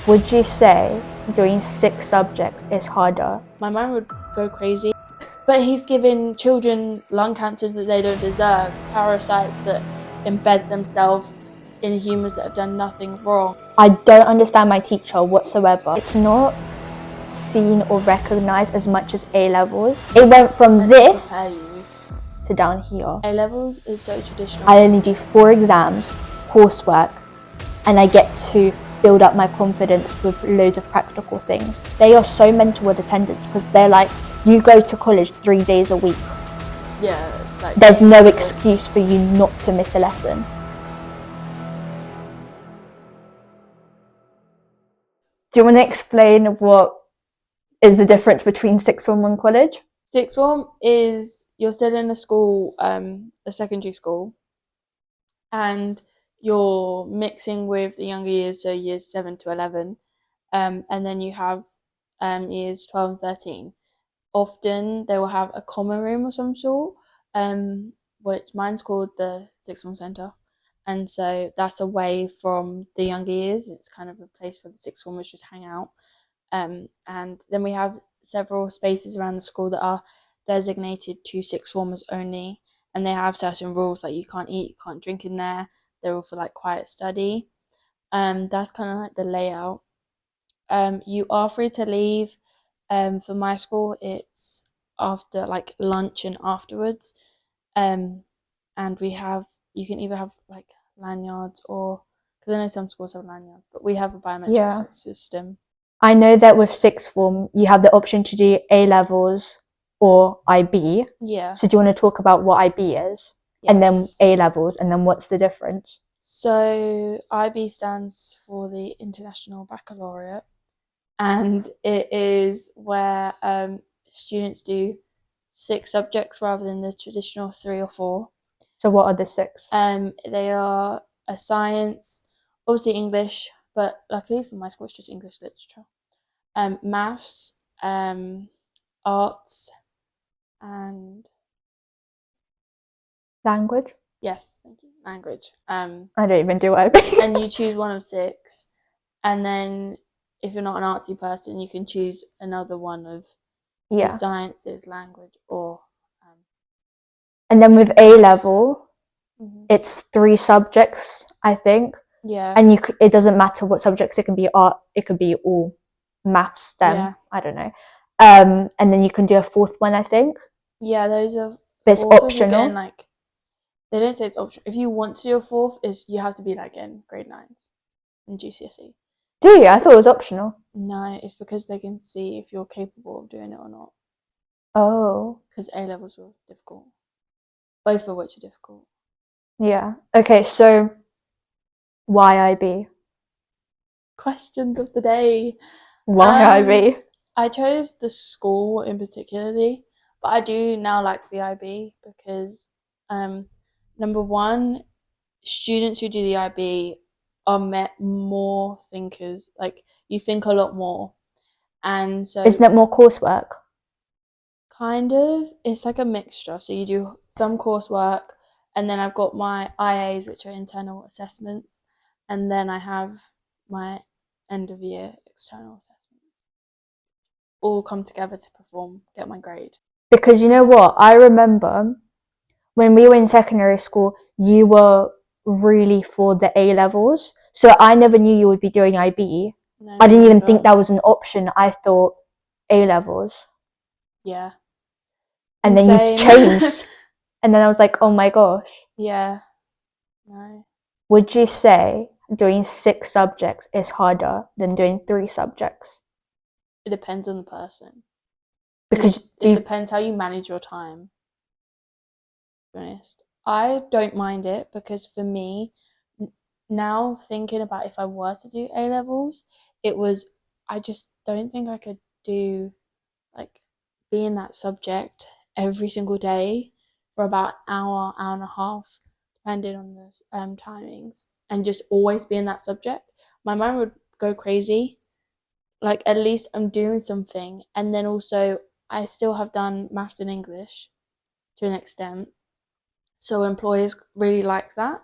Would you say doing 6 subjects is harder? My mind would go crazy. But he's giving children lung cancers that they don't deserve, parasites that embed themselves in humans that have done nothing wrong. I don't understand my teacher whatsoever. It's not seen or recognised as much as A-levels. It went from this to down here. A-levels is so traditional. I only do 4 exams, coursework, and I get to build up my confidence with loads of practical things. They are so mental with attendance because they're like, you go to college 3 days a week. Yeah. Like, there's no excuse for you not to miss a lesson. Do you want to explain what is the difference between sixth form and college? Sixth form is you're still in a school, a secondary school, and you're mixing with the younger years, so years 7 to 11, and then you have years 12 and 13. Often they will have a common room of some sort, which mine's called the sixth form centre, and so that's away from the younger years. It's kind of a place where the sixth formers just hang out, and then we have several spaces around the school that are designated to sixth formers only, and they have certain rules, like you can't eat, you can't drink in there. They're all for like quiet study. That's kind of like the layout. You are free to leave. For my school, it's after like lunch and afterwards. And you can either have like lanyards, or because I know some schools have lanyards, but we have a biometric system. I know that with sixth form, you have the option to do A-levels or IB. Yeah. So do you want to talk about what IB is? Yes. And then A-levels, and then what's the difference? So IB stands for the International Baccalaureate, and it is where students do 6 subjects rather than the traditional 3 or 4. So what are the 6? They are a science, obviously English, but luckily for my school it's just English literature. Maths, arts, and language. Yes, thank you. Language. I don't even do IB. And you choose one of 6, and then if you're not an artsy person, you can choose another one of the sciences, language, or. And then with A-level, it's 3 subjects, I think. Yeah. And it doesn't matter what subjects. It can be art. It could be all maths, STEM. Yeah. I don't know. And then you can do a 4th one, I think. Yeah, those are. But it's optional. Like, they don't say it's optional. If you want to do a 4th, you have to be like in grade 9s in GCSE. Do you? I thought it was optional. No, it's because they can see if you're capable of doing it or not. Oh. Because A-levels were difficult. Both of which are difficult. Yeah. Okay, so why IB? Questions of the day. Why IB? I chose the school in particularly, but I do now like the IB because, number one, students who do the IB are more thinkers. Like, you think a lot more. And so. Isn't it more coursework? Kind of. It's like a mixture. So you do some coursework, and then I've got my IAs, which are internal assessments, and then I have my end of year external assessments. All come together to get my grade. Because you know what? I remember when we were in secondary school, you were really for the A-levels. So I never knew you would be doing IB. No, I didn't even think that was an option. I thought A-levels. Yeah. And then you changed. And then I was like, oh my gosh. Yeah. No. Would you say doing 6 subjects is harder than doing 3 subjects? It depends on the person. Because it depends how you manage your time. To be honest, I don't mind it because for me, now thinking about if I were to do A-levels, I just don't think I could do, like, be in that subject every single day for about an hour and a half, depending on the timings, and just always be in that subject. My mind would go crazy. Like, at least I'm doing something, and then also I still have done maths and English to an extent, so employers really like that,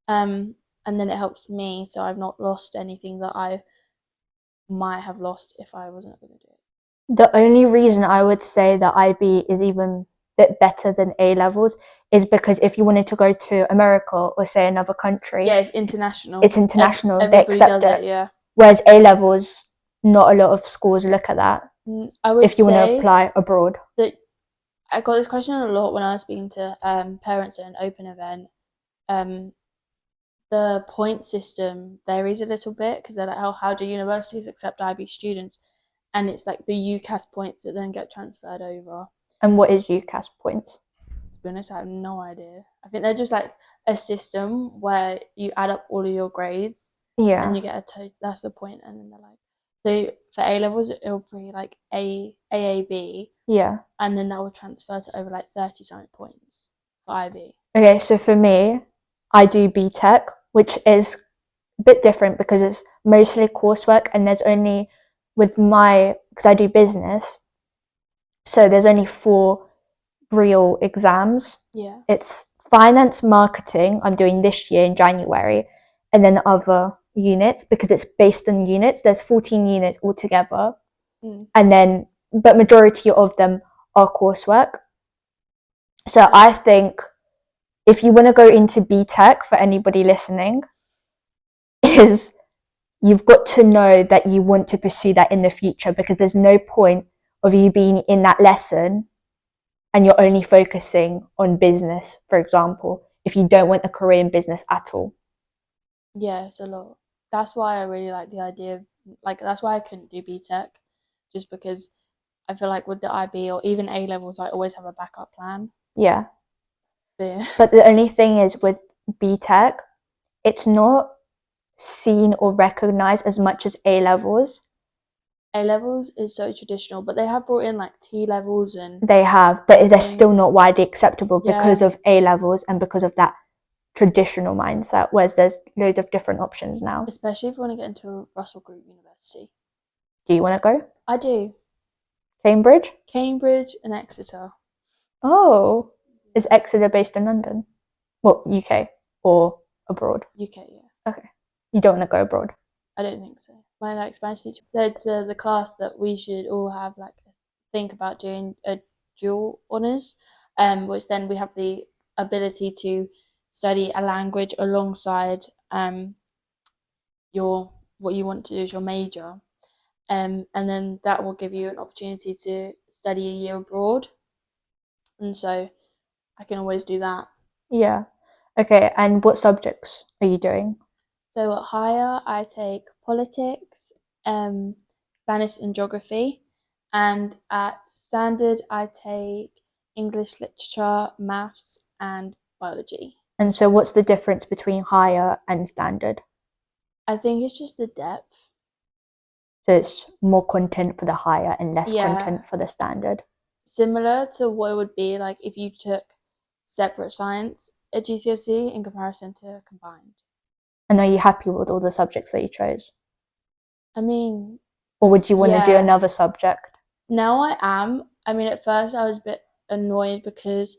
and then it helps me, so I've not lost anything that I might have lost if I wasn't going to do it. The only reason I would say that IB is even a bit better than A levels is because if you wanted to go to America or say another country, Yeah, it's international. It's international. They Everybody accept does it. Yeah. Whereas A levels, not a lot of schools look at that. I would if you want to say apply abroad. that I got this question a lot when I was speaking to parents at an open event. The point system varies a little bit because they're like, how do universities accept IB students? And it's like the UCAS points that then get transferred over. And what is UCAS points? To be honest, I have no idea. I think they're just like a system where you add up all of your grades, Yeah. and you get that's the point. And then they're like, so for A levels, it'll be like AAB. Yeah. And then that will transfer to over like 30 something points for IB. Okay, so for me, I do BTEC, which is a bit different because it's mostly coursework, and there's only because I do business, so there's only 4 real exams. Yeah. It's finance marketing I'm doing this year in January, and then other units because it's based on units. There's 14 units altogether. And then, but majority of them are coursework. So I think if you want to go into BTEC, for anybody listening, is you've got to know that you want to pursue that in the future, because there's no point of you being in that lesson and you're only focusing on business, for example, if you don't want a career in business at all. Yeah, it's a lot. That's why I really like the idea of, like, that's why I couldn't do BTEC, just because I feel like with the IB or even A levels, I always have a backup plan. Yeah. Yeah. But the only thing is with BTEC, it's not seen or recognized as much as A levels. A levels is so traditional, but they have brought in like T levels and they have, but they're still not widely acceptable because of A levels and because of that traditional mindset, whereas there's loads of different options now. Especially if you want to get into a Russell Group university. Do you want to go? I do. Cambridge and Exeter. Oh, is Exeter based in London? Well, UK or abroad? UK, yeah. Okay. You don't want to go abroad? I don't think so. My Spanish teacher said to the class that we should all have think about doing a dual honours, which then we have the ability to study a language alongside what you want to do as your major, and then that will give you an opportunity to study a year abroad, and so I can always do that. Yeah. Okay, and what subjects are you doing? So at higher, I take politics, Spanish and geography, and at standard, I take English literature, maths, and biology. And so what's the difference between higher and standard? I think it's just the depth. So it's more content for the higher and less content for the standard. Similar to what it would be like if you took separate science at GCSE in comparison to combined. And are you happy with all the subjects that you chose? I mean... Or would you want to do another subject? Now I am. I mean, at first I was a bit annoyed because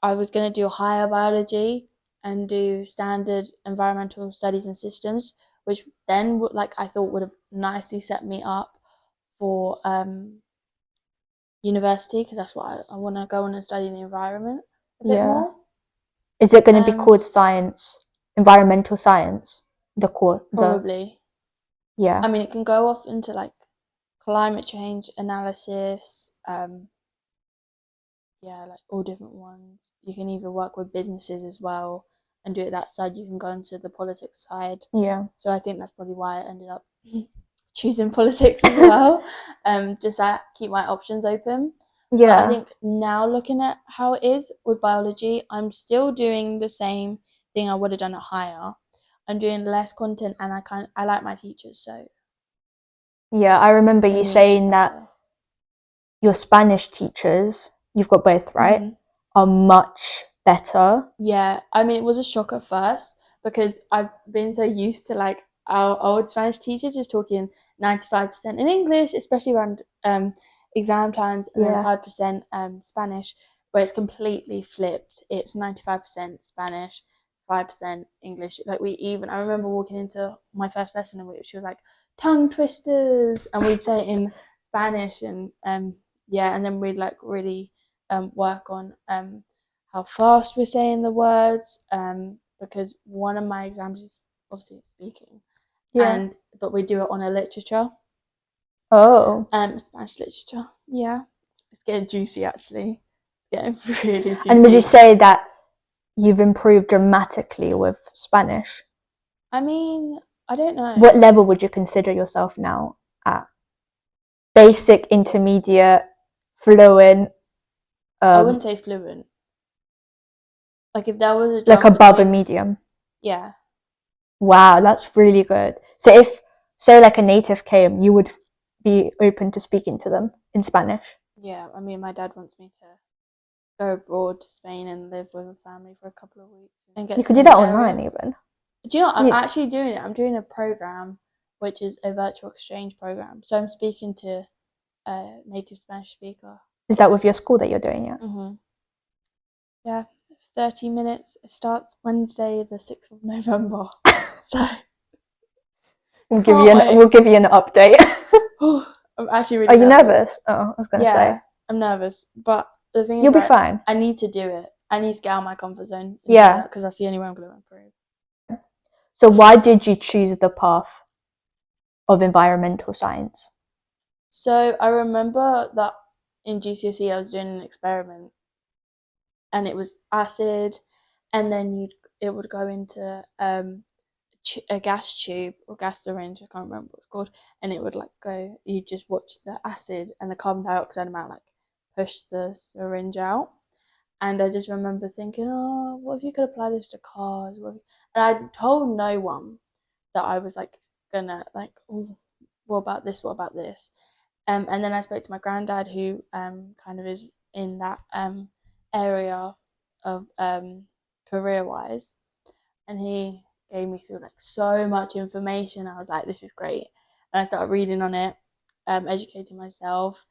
I was going to do higher biology and do standard environmental studies and systems, which then I thought would have nicely set me up for university, because that's what I want to go on and study the environment a bit more. Is it going to be called science, environmental science? Probably. Yeah. I mean, it can go off into like climate change analysis, like all different ones. You can either work with businesses as well and do it that side. You can go into the politics side. Yeah. So I think that's probably why I ended up choosing politics as well. Just to keep my options open. Yeah. But I think now looking at how it is with biology, I'm still doing the same thing I would have done at higher. I'm doing less content, and I like my teachers, so. Yeah, I remember you saying that your Spanish teachers, you've got both, right, are much better. Yeah, I mean, it was a shock at first because I've been so used to like our old Spanish teacher just talking 95% in English, especially around exam times, and then 5% Spanish, where it's completely flipped. It's 95% Spanish, 5% English. I remember walking into my first lesson and she was like, tongue twisters, and we'd say it in Spanish, and yeah, and then we'd like really work on how fast we're saying the words, because one of my exams is obviously speaking, but we do it on a literature. Oh. Spanish literature. Yeah, it's getting juicy actually. It's getting really juicy. And would you say that you've improved dramatically with Spanish? I mean, I don't know. What level would you consider yourself now at? Basic, intermediate, fluent? I wouldn't say fluent. Like if there was a like jump above between, a medium. Yeah. Wow, that's really good. So if, say, like a native came, you would be open to speaking to them in Spanish? Yeah, I mean, my dad wants me to go abroad to Spain and live with a family for a couple of weeks and get. You could do that online even. Do you know what? I'm actually doing it. I'm doing a program, which is a virtual exchange program. So I'm speaking to a native Spanish speaker. Is that with your school that you're doing it? Mm-hmm. Yeah, 30 minutes. It starts Wednesday, the 6th of November. So we'll give you an update. I'm actually really nervous. Are you nervous? Oh, I was going to say. I'm nervous. But the thing is, you'll be fine. I need to do it. I need to get out of my comfort zone. Yeah. Because that's the only way I'm going to improve. So why did you choose the path of environmental science? So I remember that in GCSE I was doing an experiment, and it was acid, and then it would go into a gas tube or gas syringe, I can't remember what it's called, and it would like go, you just watch the acid and the carbon dioxide amount like push the syringe out. And I just remember thinking, oh, what if you could apply this to cars? And I told no one that I was like gonna like, oh, what about this? What about this? And then I spoke to my granddad, who kind of is in that area of career wise, and he gave me through like so much information. I was like, this is great, and I started reading on it, educating myself.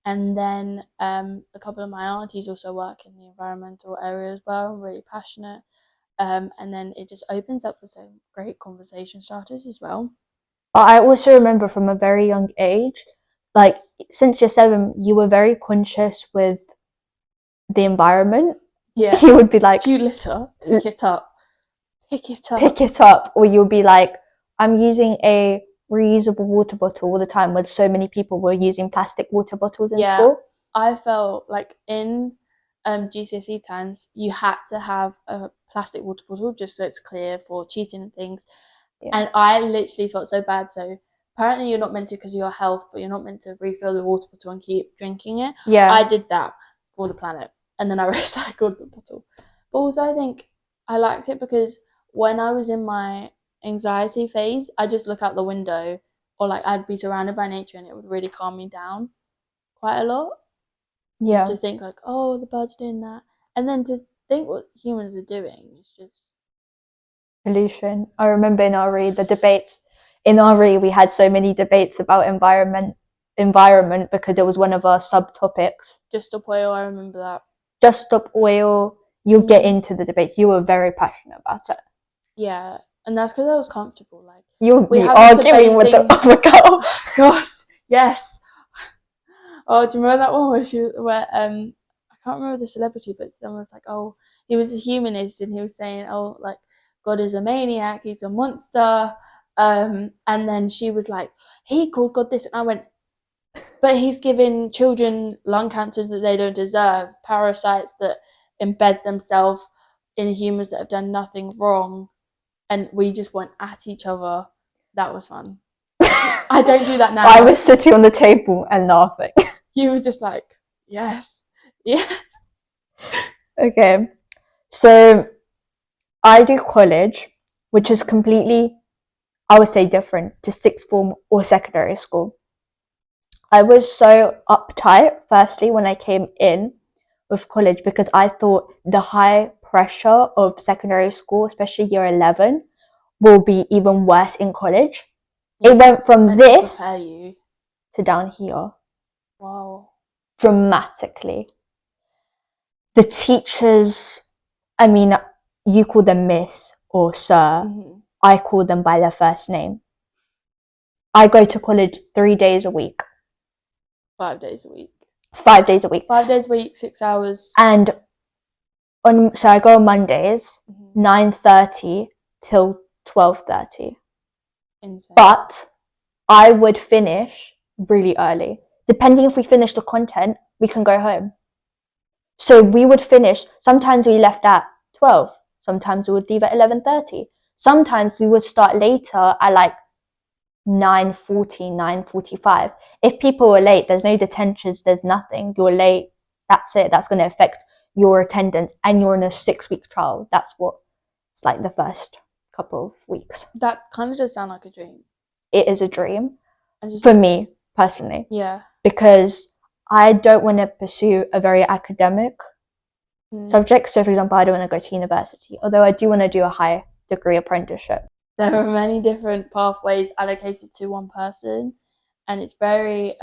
And then a couple of my aunties also work in the environmental area as well. I'm really passionate. And then it just opens up for some great conversation starters as well. I also remember from a very young age, like since you're 7, you were very conscious with the environment. Yeah. You would be like, if you litter, pick it up. Pick it up. Or you'll be like, I'm using a reusable water bottle all the time, when so many people were using plastic water bottles in school. I felt like in GCSE times, you had to have a plastic water bottle just so it's clear for cheating and things. Yeah. And I literally felt so bad. So apparently you're not meant to because of your health, but you're not meant to refill the water bottle and keep drinking it. Yeah. I did that for the planet, and then I recycled the bottle. But also I think I liked it because when I was in my anxiety phase, I just look out the window, or like I'd be surrounded by nature, and it would really calm me down quite a lot. Yeah. Just to think like, oh, the bird's doing that, and then to think what humans are doing is just pollution. I remember in RE the debates. In RE we had so many debates about environment because it was one of our subtopics. Just Stop Oil, I remember that. Just Stop Oil. You'll get into the debate. You were very passionate about it. Yeah, and that's because I was comfortable. Like you would be arguing with the other girl. Gosh, yes. Oh, do you remember that one where I can't remember the celebrity, but someone was like, oh, he was a humanist, and he was saying, oh, like God is a maniac, he's a monster, and then she was like, he called God this, and I went, but he's giving children lung cancers that they don't deserve, parasites that embed themselves in humans that have done nothing wrong, and we just went at each other. That was fun. I don't do that now. I was sitting on the table and laughing. You were just like, yes. Okay, so I do college, which is completely, I would say, different to sixth form or secondary school. I was so uptight, firstly, when I came in with college, because I thought the high pressure of secondary school, especially year 11, will be even worse in college. It went from this to down here. Wow. Dramatically. The teachers, I mean, you call them miss or sir. Mm-hmm. I call them by their first name. I go to college 3 days a week. 5 days a week. 5 days a week. 5 days a week, 6 hours. And so I go on Mondays, 9:30 till 12:30. Insane. But I would finish really early. Depending if we finish the content, we can go home. So we would finish, sometimes we left at 12, sometimes we would leave at 11:30. Sometimes we would start later at like 9:40, 9:45. If people were late, there's no detentions, there's nothing. You're late, that's it. That's going to affect your attendance, and you're in a 6-week trial. That's what it's like the first couple of weeks. That kind of does sound like a dream. It is a dream for me personally. Yeah. Because I don't want to pursue a very academic subject. So, for example, I don't want to go to university, although I do want to do a high degree apprenticeship. There are many different pathways allocated to one person, and it's very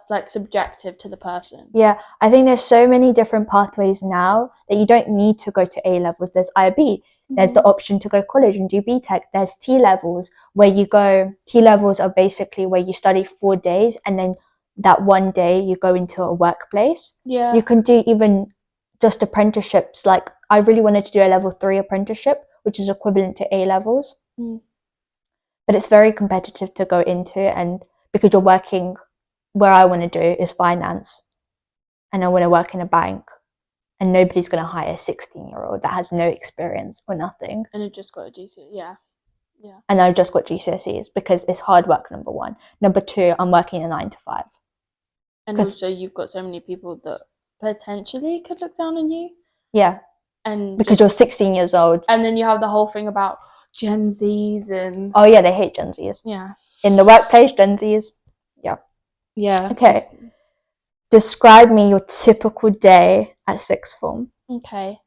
like subjective to the person. Yeah, I think there's so many different pathways now that you don't need to go to A levels. There's IB, there's the option to go college and do BTEC. There's T levels where you go. T levels are basically where you study 4 days and then that one day you go into a workplace. Yeah. You can do even just apprenticeships. Like I really wanted to do a level 3 apprenticeship, which is equivalent to A levels. But it's very competitive to go into, and because you're working, where I want to do is finance, and I want to work in a bank, and nobody's going to hire a 16-year-old that has no experience or nothing. And it just got a GCSE, yeah. And I just got GCSEs because it's hard work, number one. Number two, I'm working a 9 to 5. And also you've got so many people that potentially could look down on you. Yeah. And because you're 16 years old. And then you have the whole thing about Gen Zs and... Oh yeah, they hate Gen Zs. Yeah. In the workplace, Gen Zs, yeah. Yeah. Okay. Describe me your typical day at sixth form. Okay.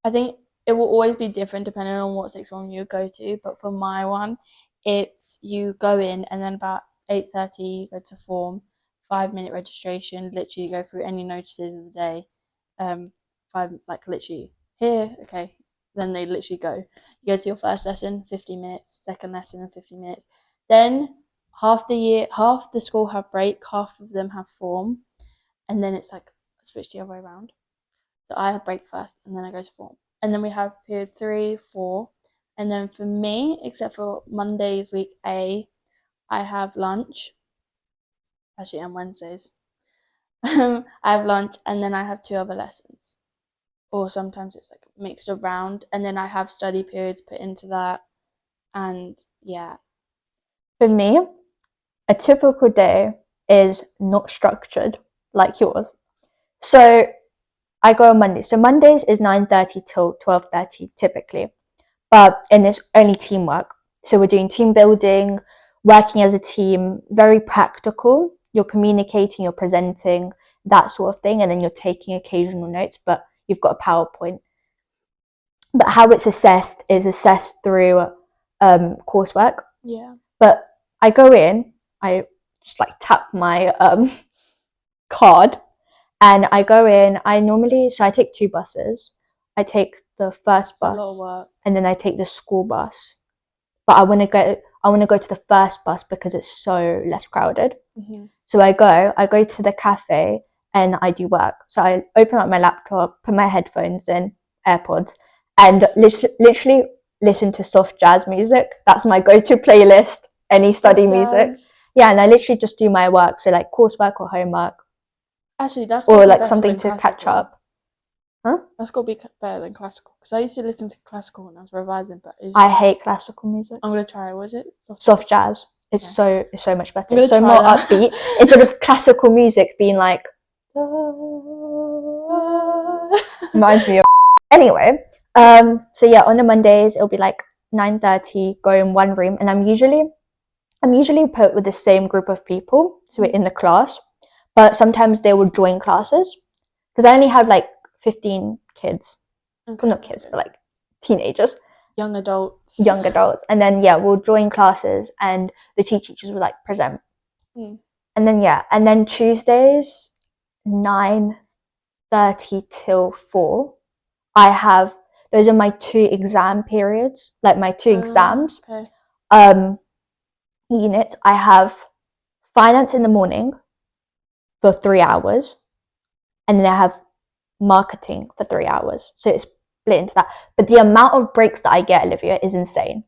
I think it will always be different depending on what sixth form you go to, but for my one, it's you go in and then about 8:30 you go to form, 5-minute registration, literally go through any notices of the day, 5, like literally here, okay, then they literally go. You go to your first lesson, 50 minutes, second lesson, 50 minutes. Then half the school have break, half of them have form, and then it's like switch the other way around. So I have break first, and then I go to form. And then we have period 3, 4, and then for me, except for Mondays, week A, I have lunch. Actually, on Wednesdays. I have lunch, and then I have 2 other lessons. Or sometimes it's like mixed around, and then I have study periods put into that. And yeah. For me, a typical day is not structured like yours. So I go on Mondays. So Mondays is 9:30 till 12:30 typically. And it's only teamwork. So we're doing team building, working as a team, very practical. You're communicating, you're presenting, that sort of thing. And then you're taking occasional notes, but you've got a PowerPoint. But how it's assessed is assessed through coursework. Yeah. But I go in, I just like tap my card, and I go in. So I take 2 buses. I take the first bus, and then I take the school bus. But I want to go to the first bus because it's so less crowded. So I go to the cafe and I do work. So I open up my laptop, put my headphones in, AirPods, and literally listen to soft jazz music. That's my go-to playlist. Any study music. Yeah, and I literally just do my work. So like coursework or homework. Actually, that's or like something to catch up. Huh? That's got to be better than classical, because I used to listen to classical when I was revising, but I hate classical music. I'm gonna try. What is it? Soft jazz. It's so much better. It's so more upbeat instead of classical music being like reminds me of anyway. So yeah, on the Mondays it'll be like 9:30, go in one room, and I'm usually put with the same group of people, so we're in the class, but sometimes they will join classes because I only have like 15 kids. Okay, well, not kids, but like teenagers. Young adults. And then, yeah, we'll join classes and the teachers will like present. And then Tuesdays, 9:30 till 4, those are my 2 exam periods, like my 2 exams. Okay. units, I have finance in the morning for 3 hours, and then I have marketing for 3 hours. So it's split into that. But the amount of breaks that I get, Olivia, is insane.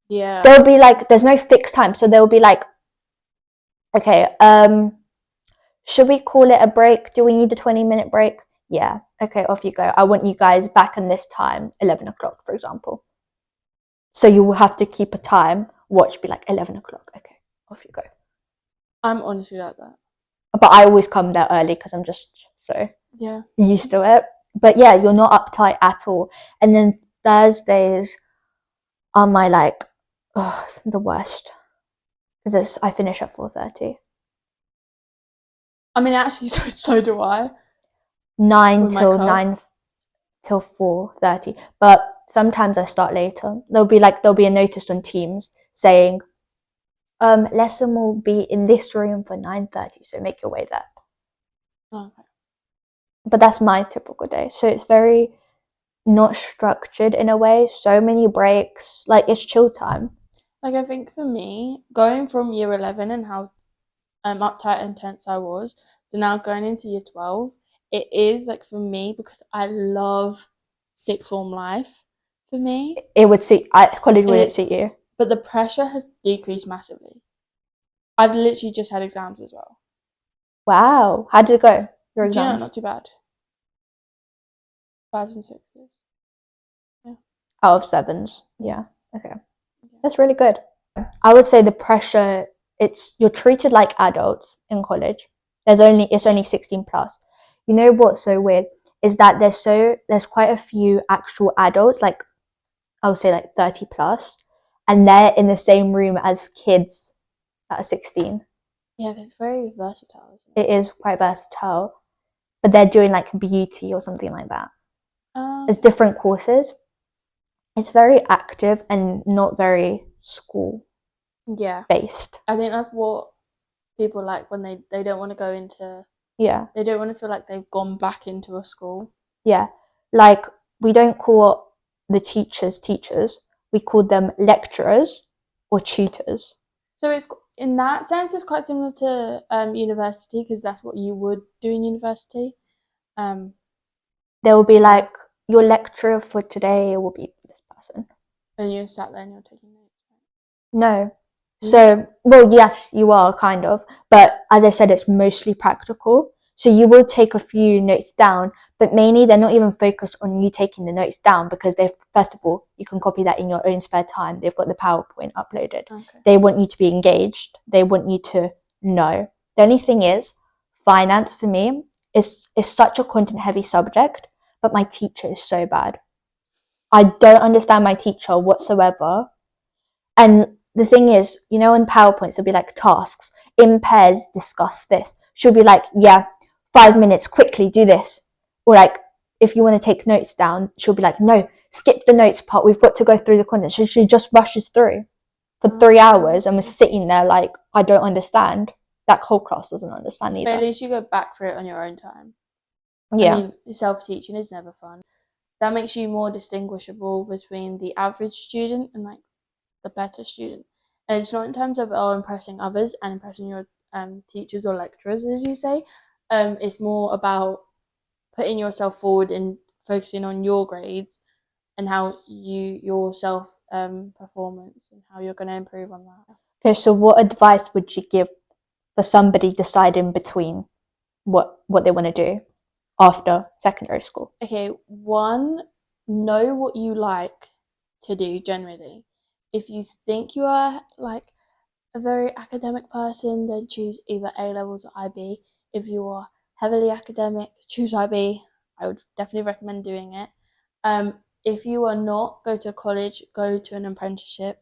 Yeah. There'll be like, there's no fixed time. So they'll be like, okay, should we call it a break? Do we need a 20-minute break? Yeah. Okay, off you go. I want you guys back in this time, 11 o'clock, for example. So you will have to keep a time. Watch be like 11 o'clock. Okay, off you go. I'm honestly like that. But I always come there early because I'm just so used to it. But yeah, you're not uptight at all. And then Thursdays are my like, the worst. Because I finish at 4:30. I mean, actually, so do I. 9 With my till cup. 9 till 4:30. But sometimes I start later. There'll be a notice on Teams saying, lesson will be in this room for 9:30, so make your way there. Okay. But that's my typical day. So it's very not structured in a way. So many breaks. Like, it's chill time. Like, I think for me, going from year 11 and how uptight and tense I was, to now going into year 12, it is like, for me, because I love sixth form life. For me, It would suit. College wouldn't suit you. But the pressure has decreased massively. I've literally just had exams as well. Wow. How did it go? Your exams? Do you know, not too bad. 5s and 6s. Yeah. Out of 7s. Yeah. Okay. That's really good. I would say the pressure, you're treated like adults in college. It's only 16 plus. You know what's so weird is that there's quite a few actual adults, like I would say like 30 plus, and they're in the same room as kids that are 16. Yeah, it's very versatile, isn't it? It is quite versatile, but they're doing like beauty or something like that. There's different courses. It's very active and not very school based. I think that's what people like when they don't want to go into, they don't want to feel like they've gone back into a school. Yeah, like we don't call the teachers, we call them lecturers or tutors. So it's, in that sense, it's quite similar to university, because that's what you would do in university. There will be like, your lecturer for today will be this person. And you're sat there and you're taking notes, right? No. So, well, yes, you are kind of, but as I said, it's mostly practical. So you will take a few notes down, but mainly they're not even focused on you taking the notes down, because first of all, you can copy that in your own spare time. They've got the PowerPoint uploaded. Okay. They want you to be engaged. They want you to know. The only thing is, finance for me is such a content heavy subject, but my teacher is so bad. I don't understand my teacher whatsoever. And the thing is, you know, in PowerPoints, there'll be like tasks. In pairs, discuss this. She'll be like, yeah, 5 minutes, quickly do this. Or like, if you want to take notes down, she'll be like, no, skip the notes part. We've got to go through the content. So she just rushes through for 3 hours and was sitting there like, I don't understand. That whole class doesn't understand either. But at least you go back through it on your own time. Yeah. I mean, self-teaching is never fun. That makes you more distinguishable between the average student and like the better student. And it's not in terms of impressing others and impressing your teachers or lecturers, as you say. It's more about putting yourself forward and focusing on your grades and how your self performance and how you're going to improve on that. Okay, so what advice would you give for somebody deciding between what they want to do after secondary school? Okay, 1, know what you like to do generally. If you think you are like a very academic person, then choose either A levels or IB. If you are heavily academic, choose IB. I would definitely recommend doing it. If you are not, go to college, go to an apprenticeship.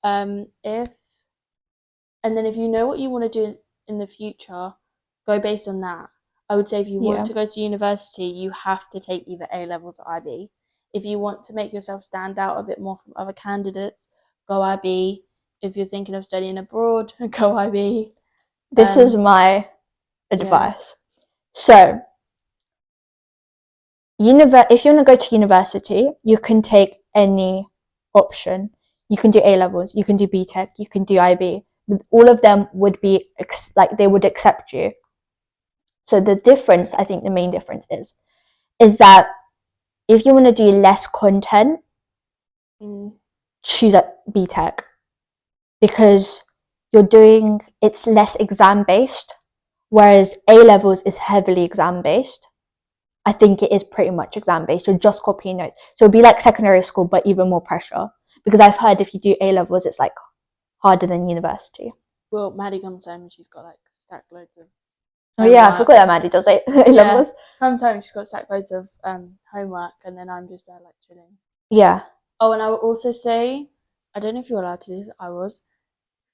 And then if you know what you want to do in the future, go based on that. I would say if you want to go to university, you have to take either A levels or IB. If you want to make yourself stand out a bit more from other candidates, go IB. If you're thinking of studying abroad, go IB. This is my advice. So, if you want to go to university, you can take any option. You can do A levels, you can do BTEC, you can do IB. all of them would be like they would accept you. So the difference, I think the main difference is that if you want to do less content, choose a BTEC, because it's less exam based, whereas A levels is heavily exam based. I think it is pretty much exam based. You're just copying notes. So it'd be like secondary school, but even more pressure. Because I've heard if you do A levels, it's like harder than university. Well, Maddie comes home and she's got like stacked loads of homework. Oh yeah, I forgot that Maddie does A levels. Comes home, she's got stacked loads of homework, and then I'm just there like chilling. Yeah. Oh, and I would also say, I don't know if you're allowed to do this, I was,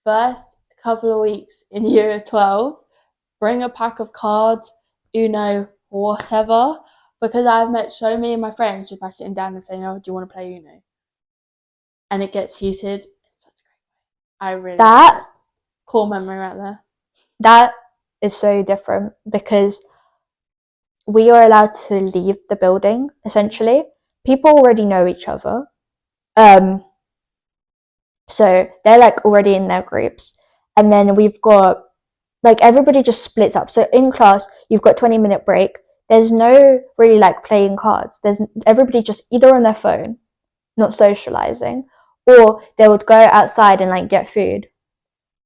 first couple of weeks in year 12, bring a pack of cards, Uno, whatever, because I've met so many of my friends just by sitting down and saying, oh, do you want to play Uno? And it gets heated in such a great way. I really like it. Cool memory right there. That is so different because we are allowed to leave the building, essentially. People already know each other. So they're like already in their groups. And then we've got like everybody just splits up. So in class, you've got 20-minute break. There's no really like playing cards. There's everybody just either on their phone, not socializing, or they would go outside and like get food.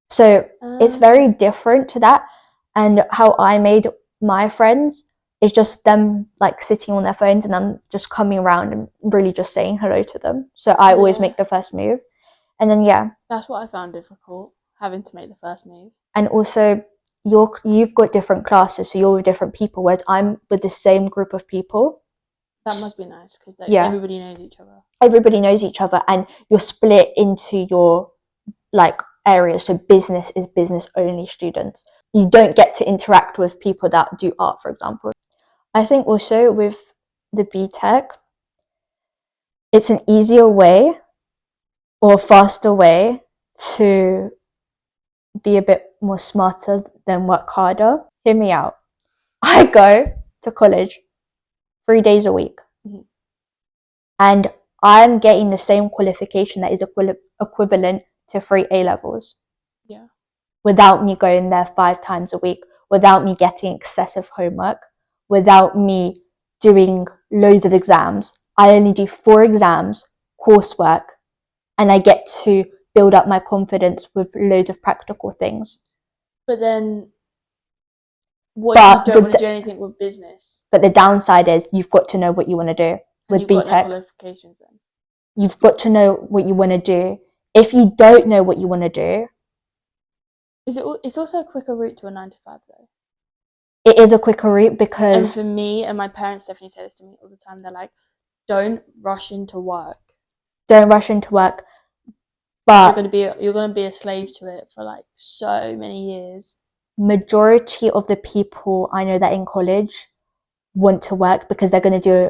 So it's very different to that. And how I made my friends is just them like sitting on their phones and I'm just coming around and really just saying hello to them. So I always make the first move. And then that's what I found difficult, having to make the first move. And also you've got different classes, so you're with different people, whereas I'm with the same group of people. That must be nice because everybody knows each other. Everybody knows each other, and you're split into your like areas. So business is business only students. You don't get to interact with people that do art, for example. I think also with the BTEC, it's an easier way or faster way to be a bit more smarter than work harder. Hear me out. I go to college 3 days a week. Mm-hmm. And I'm getting the same qualification that is equivalent to 3 A levels. Yeah. Without me going there 5 times a week, without me getting excessive homework, without me doing loads of exams. I only do 4 exams, coursework, and I get to build up my confidence with loads of practical things. But then, you don't want to do anything with business. But the downside is you've got to know what you want to do with BTEC. Got no qualifications then. You've got to know what you want to do. If you don't know what you want to do, it's also a quicker route to a 9 to 5 though. It is a quicker route because... And for me, and my parents definitely say this to me all the time, they're like, don't rush into work. Don't rush into work. But you're gonna be a slave to it for like so many years. Majority of the people I know that in college want to work because they're going to do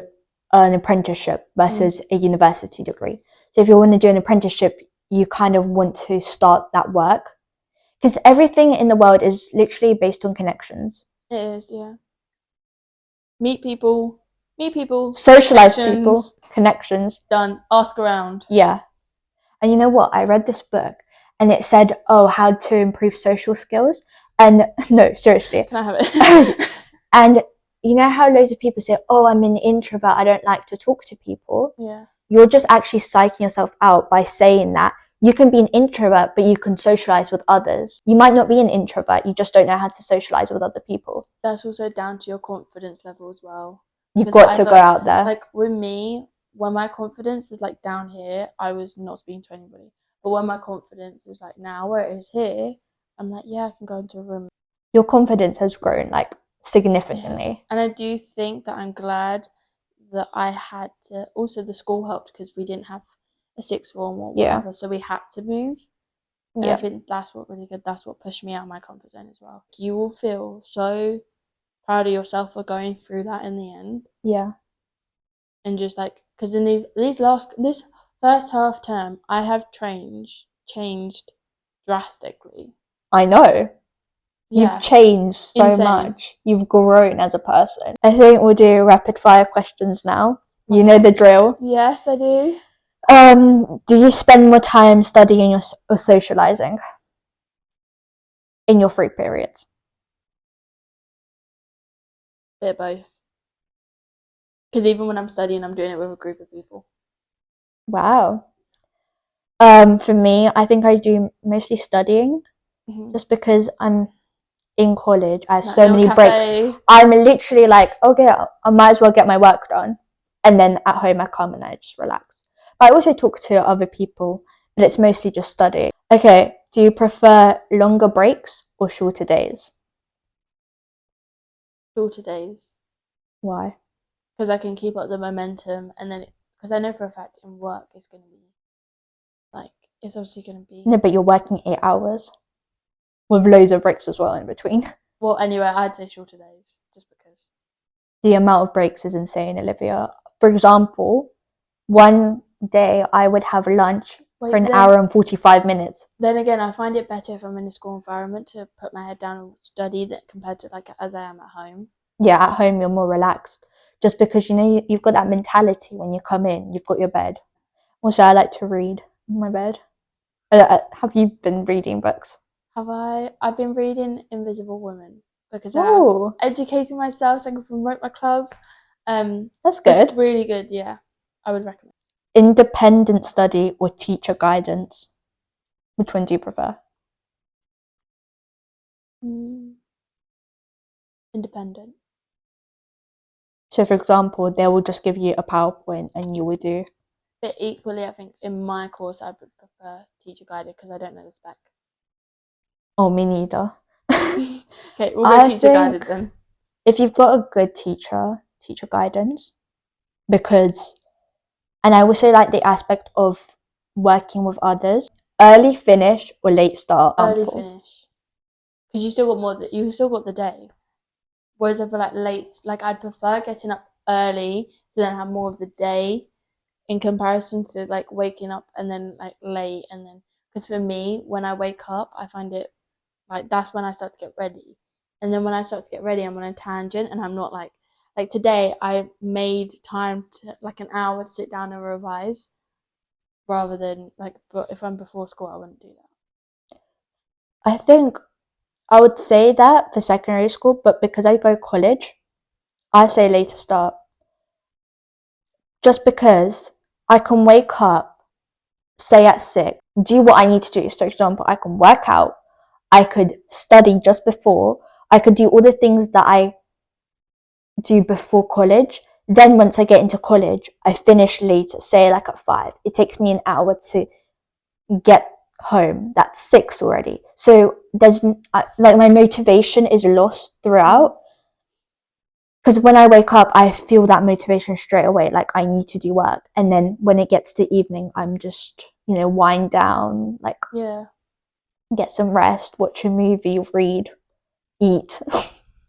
an apprenticeship versus a university degree. So if you want to do an apprenticeship, you kind of want to start that work because everything in the world is literally based on connections. It is, yeah. Meet people, socialize people, connections. Done. Ask around. Yeah. And you know what? I read this book and it said, how to improve social skills. And no, seriously. Can I have it? And you know how loads of people say, I'm an introvert, I don't like to talk to people. Yeah. You're just actually psyching yourself out by saying that. You can be an introvert, but you can socialize with others. You might not be an introvert, you just don't know how to socialize with other people. That's also down to your confidence level as well. You've got to go out there. Like with me, when my confidence was like down here, I was not speaking to anybody. But when my confidence is like now where it is here, I'm like, yeah, I can go into a room. Your confidence has grown like significantly. Yeah. And I do think that I'm glad that I had to, also the school helped because we didn't have a sixth form or whatever, so we had to move. Yeah. I think that's what really good, that's what pushed me out of my comfort zone as well. You will feel so proud of yourself for going through that in the end. Yeah. And just like, because in this first half term, I have changed drastically. I know. You've changed so much. You've grown as a person. I think we'll do rapid fire questions now. You know the drill. Yes, I do. Do you spend more time studying or socializing? in your free periods? Bit of both. Because even when I'm studying, I'm doing it with a group of people. Wow. For me, I think I do mostly studying, just because I'm in college. I have That so little many cafe. breaks. I'm literally like, okay, I might as well get my work done, and then at home I come and I just relax. But I also talk to other people, but it's mostly just studying. Okay, do you prefer longer breaks or shorter days? Shorter days. Why? Because I can keep up the momentum, and then because I know for a fact in work it's going to be like, it's obviously going to be. No, but you're working 8 hours with loads of breaks as well in between. Well, anyway, I'd say shorter days, just because. The amount of breaks is insane, Olivia. For example, one day I would have lunch for an hour and 45 minutes. Then again, I find it better if I'm in a school environment to put my head down and study that compared to like as I am at home. Yeah, at home you're more relaxed, just because you know you've got that mentality when you come in, you've got your bed. Also, I like to read in my bed. Have you been reading books? Have I? I've been reading Invisible Women because Oh, I'm educating myself so I can promote my club. that's good. It's really good, yeah. I would recommend. Independent study or teacher guidance? Which one do you prefer? Independent. So, for example, they will just give you a PowerPoint and you will do. But equally, I think in my course, I would prefer teacher guided because I don't know the spec. Oh, me neither. Okay, we'll go teacher guided then. If you've got a good teacher guidance, because, and I would say like the aspect of working with others, early finish or late start. Early finish, because you still got the day. Whereas I feel like late, like I'd prefer getting up early to then have more of the day, in comparison to like waking up and then like late, and then because for me when I wake up I find it like that's when I start to get ready, and then when I start to get ready I'm on a tangent and I'm not like today I made time to like an hour to sit down and revise, rather than like, but if I'm before school I wouldn't do that. I think I would say that for secondary school, but because I go college, I say later start. Just because I can wake up, say at 6, do what I need to do. So, for example, I can work out, I could study just before, I could do all the things that I do before college. Then once I get into college, I finish later, say like at 5. It takes me an hour to get home. That's 6 already. So there's like my motivation is lost throughout. Because when I wake up, I feel that motivation straight away. Like I need to do work. And then when it gets to evening, I'm just, wind down, like get some rest, watch a movie, read, eat,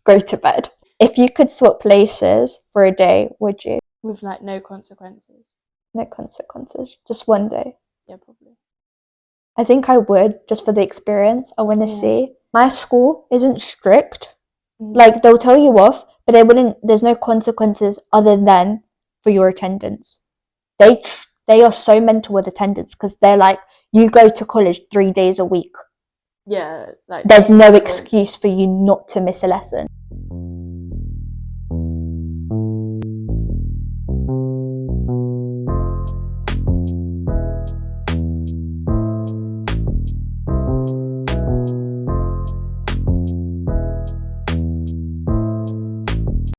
go to bed. If you could swap places for a day, would you? With like no consequences. No consequences. Just one day. Yeah, probably. I think I would, just for the experience. I want to see. My school isn't strict. Like they'll tell you off, but there's no consequences other than for your attendance. They are so mental with attendance because they're like, you go to college 3 days a week. Yeah, like there's no excuse for you not to miss a lesson.